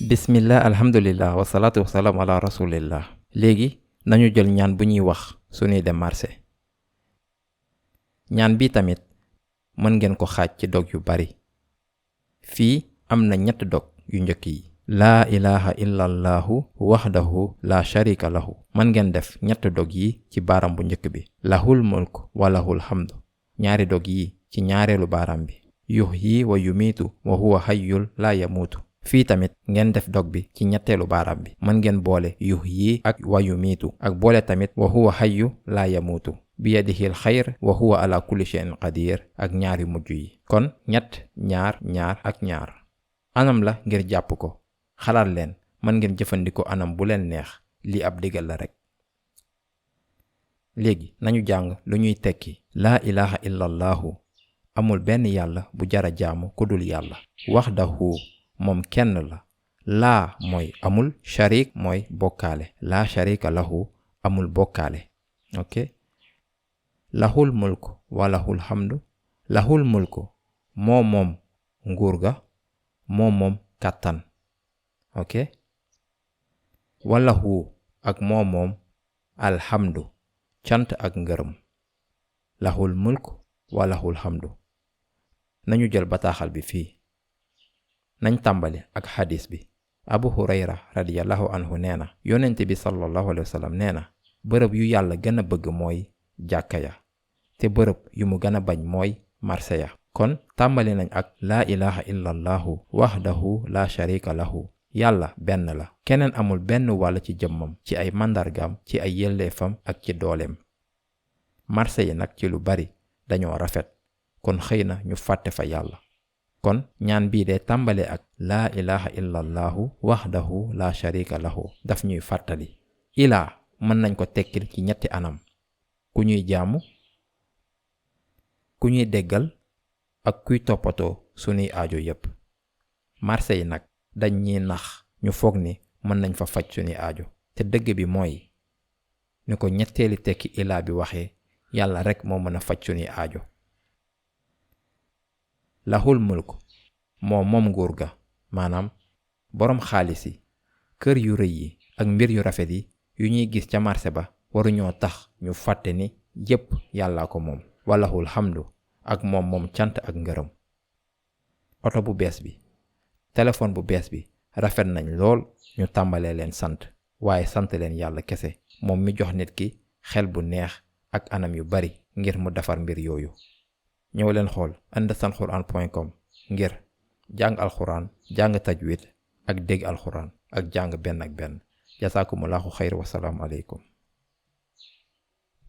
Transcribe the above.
bismillah alhamdulillah wasalaatu wasalaam ala rasulillah. léegi nañu jël ñaan bu ñuy wax suñuy dem marché. ñaan bi tamit mën ngeen ko xaaj ci dog yu bari. fii am na 3 dog yu njëkk yi. laa ilaha illa allahu wahdahu la sharika lahu. mën ngeen def 3 dog yi ci baaram bu njëkk bi. lahul mulk wa lahul hamdu. ñaari dog yi ci ñaareelu baaram bi. yuhyi wa yumiitu wa huwa hayyul la yamuutu. fii tamit ngeen def dog bi ci ñetteelu baaraam bi. mën ngeen boole yuhyi ak wa yumiitu ak boole tamit wa huwa hayyu la yamuutu biyadihil xayr wa huwa ala kulli shay'in qadir ak ñaar yu mujj yi. kon ñaar ak ñaar. anam la ngir jàpp ko. xalaat leen, mën ngeen jëfandikoo anam bu leen neex. lii ab digal la rek. léegi nañu jàng lu ñuy tekki. laa ilaha illa allahu. amul benn yàlla bu jara jaamu ku dul yàlla. wahdahu moom kenn la. laa mooy amul. sharik mooy bokkaale. laa sharika lahu amul bokkaale. ok. lahul mulk wa lahul hamdu. lahul mulk moo moom nguur ga, moo moom kàttan. ok. walahu ak moo moom alhamdu cant ak ngërëm. lahul mulk wa lahul hamdu. nañu jël bataaxal bi fii. nañ tàmbali ak xadis bi. abu hurayra radiyallahu anhu nee na yonent bi sallallahu alayhi wa sallam nee na bërëb yu yàlla gën a bëgg mooy jàkka ya, te bërëb yu mu gën a bañ mooy marché ya. kon tàmbali nañ ak laa ilaha illa allahu wahdahu la sharika lahu. yàlla benn la, keneen amul benn wàll ci jëmmam, ci ay màndargaam, ci ay yelleefam ak ci dooleem. marché yi nag ci lu bari dañoo rafet, kon xëy na ñu fàtte fa yàlla. kon ñaan bii de tàmbale ak laa ilaha illa allahu wahdahu la sharika lahu daf ñuy fàttali. ilaa mën nañ ko tekkil ci 3 anam: ku ñuy jaamu, ku ñuy déggal ak kuy toppatoo sunuy aajo yépp. marché yi nag dañ ñuy nax ñu foog ni mën nañ fa faj sunuy aajo, te dëgg bi mooy ni ko ñetteeli tekki ilaa bi waxee, yàlla rekk moo mën a faj sunuy aajo. lahul mulk moom nguur ga, maanaam boroom xaalis yi, kër yu rëy yi ak mbir yu rafet yi yu ñuy gis ca marché ba waruñoo tax ñu fàtte ni yépp yàllaa ko moom. walahul hamdu ak moom cant ak ngërëm. oto bu bees bi, téléphone bu bees bi rafet nañ lool, ñu tàmbalee leen sant, waaye sant leen yàlla kese, moom mi jox nit ki xel bu neex ak anam yu bari ngir mu defar mbir yooyu. ñëw leen xool understandquran.com ngir jàng alxuraan, jàng tajwid ak dégg alxuraan ak jàng benn ak benn. jasaakumullahu xayr wa salaamu aleykum.